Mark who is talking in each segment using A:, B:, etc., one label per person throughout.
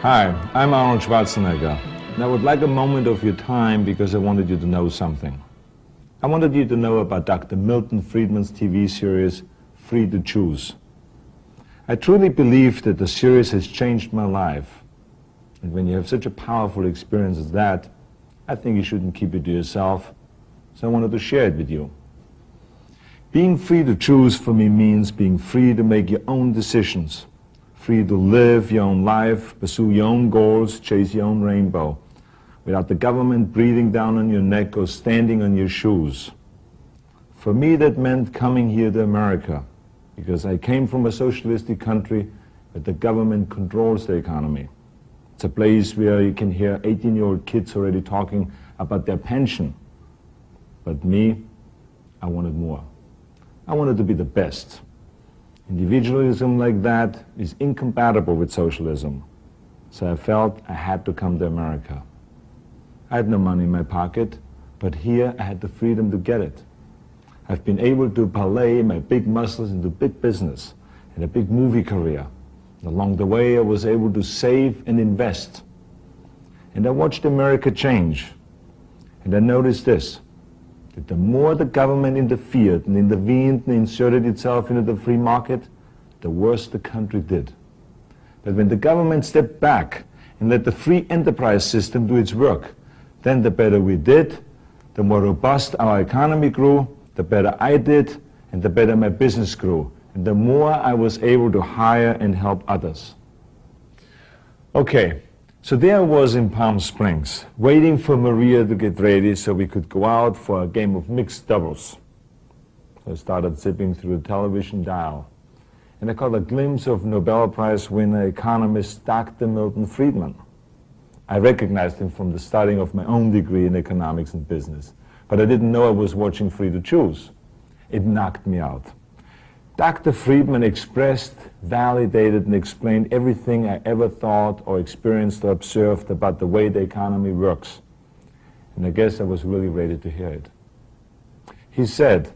A: Hi, I'm Arnold Schwarzenegger, and I would like a moment of your time because I wanted you to know something. I wanted you to know about Dr. Milton Friedman's TV series, Free to Choose. I truly believe that the series has changed my life. And when you have such a powerful experience as that, I think you shouldn't keep it to yourself, so I wanted to share it with you. Being free to choose for me means being free to make your own decisions, free to live your own life, pursue your own goals, chase your own rainbow, without the government breathing down on your neck or standing on your shoes. For me, that meant coming here to America, because I came from a socialistic country where the government controls the economy. It's a place where you can hear 18-year-old kids already talking about their pension. But me, I wanted more. I wanted to be the best. Individualism like that is incompatible with socialism. So I felt I had to come to America. I had no money in my pocket, but here I had the freedom to get it. I've been able to parlay my big muscles into big business and a big movie career. And along the way, I was able to save and invest. And I watched America change. And I noticed this, that the more the government interfered and intervened and inserted itself into the free market, the worse the country did. But when the government stepped back and let the free enterprise system do its work, then the better we did, the more robust our economy grew, the better I did, and the better my business grew, and the more I was able to hire and help others. Okay, so there I was in Palm Springs, waiting for Maria to get ready so we could go out for a game of mixed doubles. I started zipping through the television dial, and I caught a glimpse of Nobel Prize winner economist Dr. Milton Friedman. I recognized him from the starting of my own degree in economics and business, but I didn't know I was watching Free to Choose. It knocked me out. Dr. Friedman expressed, validated, and explained everything I ever thought or experienced or observed about the way the economy works. And I guess I was really ready to hear it. He said,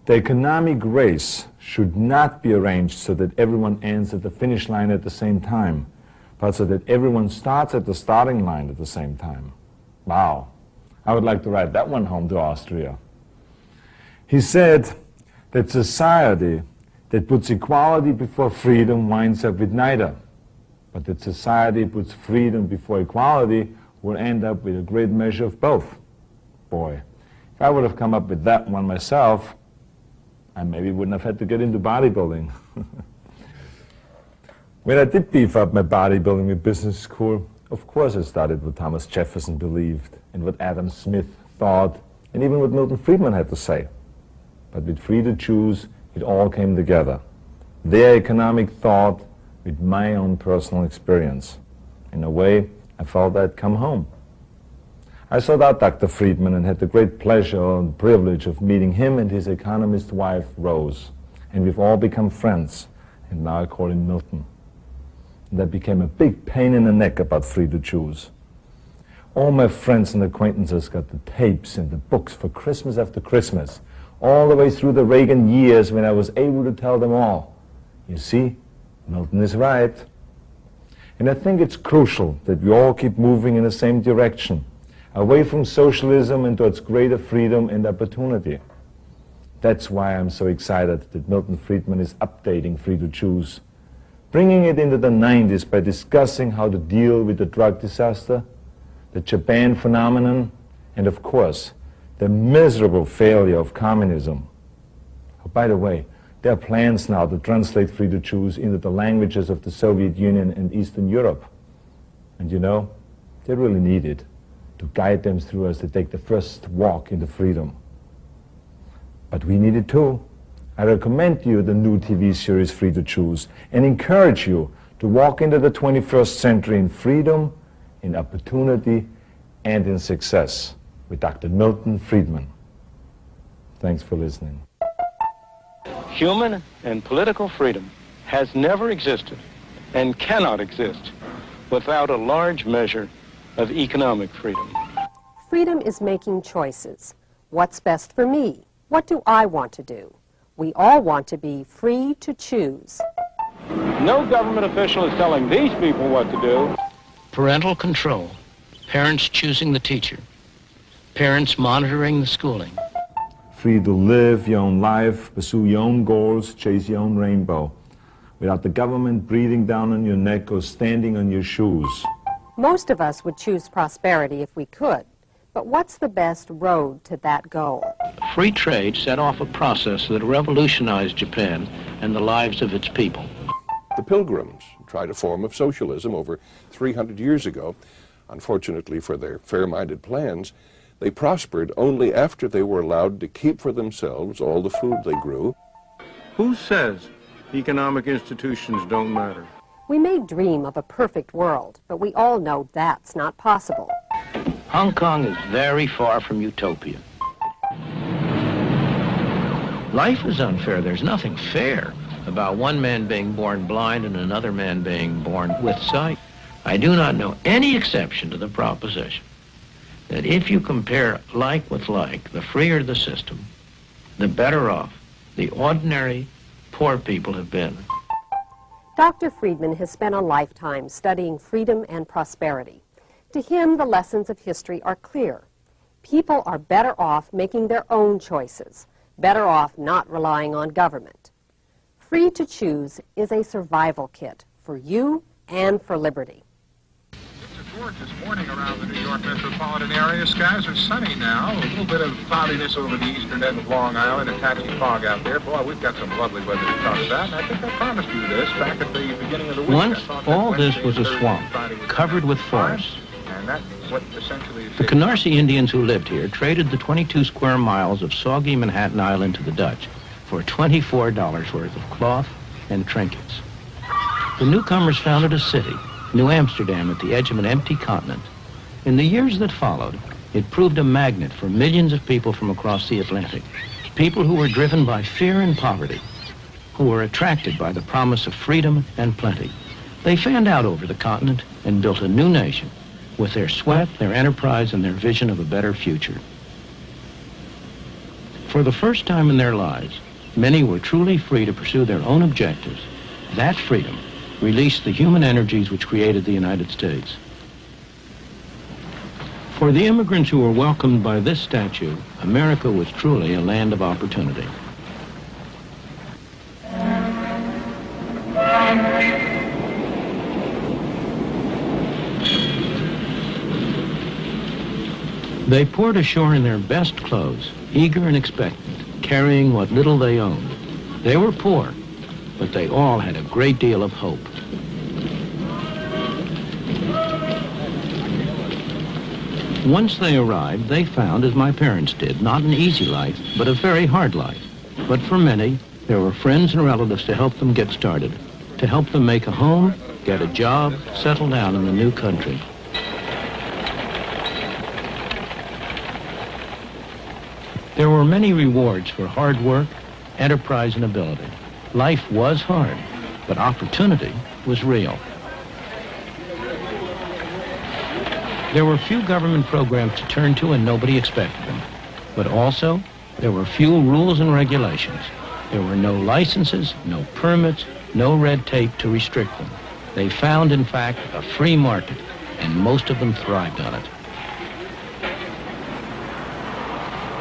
A: the economic race should not be arranged so that everyone ends at the finish line at the same time, but so that everyone starts at the starting line at the same time. Wow. I would like to write that one home to Austria. He said that society that puts equality before freedom winds up with neither, but that society puts freedom before equality will end up with a great measure of both. Boy, if I would have come up with that one myself, I maybe wouldn't have had to get into bodybuilding. When I did beef up my bodybuilding in business school, of course I started what Thomas Jefferson believed, and what Adam Smith thought, and even what Milton Friedman had to say. But with Free to Choose, it all came together. Their economic thought with my own personal experience. In a way, I felt I'd come home. I sought out Dr. Friedman and had the great pleasure and privilege of meeting him and his economist wife, Rose. And we've all become friends, and now I call him Milton. And that became a big pain in the neck about Free to Choose. All my friends and acquaintances got the tapes and the books for Christmas after Christmas, all the way through the Reagan years when I was able to tell them all, you see, Milton is right. And I think it's crucial that we all keep moving in the same direction, away from socialism and towards greater freedom and opportunity. That's why I'm so excited that Milton Friedman is updating Free to Choose, bringing it into the 90s by discussing how to deal with the drug disaster, the Japan phenomenon, and of course, the miserable failure of communism. Oh, by the way, there are plans now to translate Free to Choose into the languages of the Soviet Union and Eastern Europe. And you know, they really need it to guide them through as they take the first walk into freedom. But we need it too. I recommend to you the new TV series Free to Choose and encourage you to walk into the 21st century in freedom, in opportunity, and in success with Dr. Milton Friedman. Thanks for listening.
B: Human and political freedom has never existed and cannot exist without a large measure of economic freedom.
C: Freedom is making choices. What's best for me? What do I want to do? We all want to be free to choose.
B: No government official is telling these people what to do.
D: Parental control, parents choosing the teacher, parents monitoring the schooling.
A: Free to live your own life, pursue your own goals, chase your own rainbow, without the government breathing down on your neck or standing on your shoes.
C: Most of us would choose prosperity if we could, but what's the best road to that goal?
D: Free trade set off a process that revolutionized Japan and the lives of its people.
E: The Pilgrims tried a form of socialism over 300 years ago. Unfortunately for their fair-minded plans, they prospered only after they were allowed to keep for themselves all the food they grew.
B: Who says economic institutions don't matter?
C: We may dream of a perfect world, but we all know that's not possible.
D: Hong Kong is very far from utopia. Life is unfair. There's nothing fair about one man being born blind and another man being born with sight. I do not know any exception to the proposition that if you compare like with like, the freer the system, the better off the ordinary poor people have been.
C: Dr. Friedman has spent a lifetime studying freedom and prosperity. To him, the lessons of history are clear. People are better off making their own choices, better off not relying on government. Free to choose is a survival kit for you and for liberty.
F: It's a gorgeous morning around the New York metropolitan area. Skies are sunny now. A little bit of cloudiness over the eastern end of Long Island, a patchy fog out there. Boy, we've got some lovely weather to talk about. And I think I promised you this back at the beginning of the week.
D: Once, all this was a swamp, covered with forests.
F: And that's what essentially
D: The Canarsie Indians who lived here traded the 22 square miles of soggy Manhattan Island to the Dutch for $24 worth of cloth and trinkets. The newcomers founded a city, New Amsterdam, at the edge of an empty continent. In the years that followed, it proved a magnet for millions of people from across the Atlantic, people who were driven by fear and poverty, who were attracted by the promise of freedom and plenty. They fanned out over the continent and built a new nation with their sweat, their enterprise, and their vision of a better future. For the first time in their lives, many were truly free to pursue their own objectives. That freedom released the human energies which created the United States. For the immigrants who were welcomed by this statue, America was truly a land of opportunity. They poured ashore in their best clothes, eager and expectant, carrying what little they owned. They were poor, but they all had a great deal of hope. Once they arrived, they found, as my parents did, not an easy life, but a very hard life. But for many, there were friends and relatives to help them get started, to help them make a home, get a job, settle down in the new country. There were many rewards for hard work, enterprise, and ability. Life was hard, but opportunity was real. There were few government programs to turn to, and nobody expected them. But also, there were few rules and regulations. There were no licenses, no permits, no red tape to restrict them. They found, in fact, a free market, and most of them thrived on it.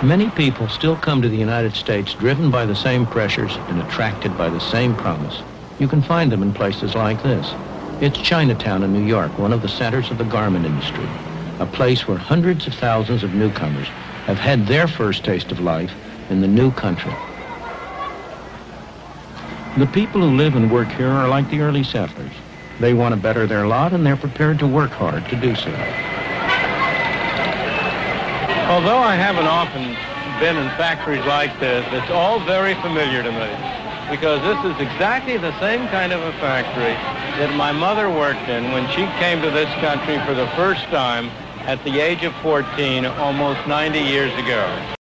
D: Many people still come to the United States driven by the same pressures and attracted by the same promise. You can find them in places like this. It's Chinatown in New York, one of the centers of the garment industry, a place where hundreds of thousands of newcomers have had their first taste of life in the new country. The people who live and work here are like the early settlers. They want to better their lot, and they're prepared to work hard to do so.
B: Although I haven't often been in factories like this, it's all very familiar to me, because this is exactly the same kind of a factory that my mother worked in when she came to this country for the first time at the age of 14, almost 90 years ago.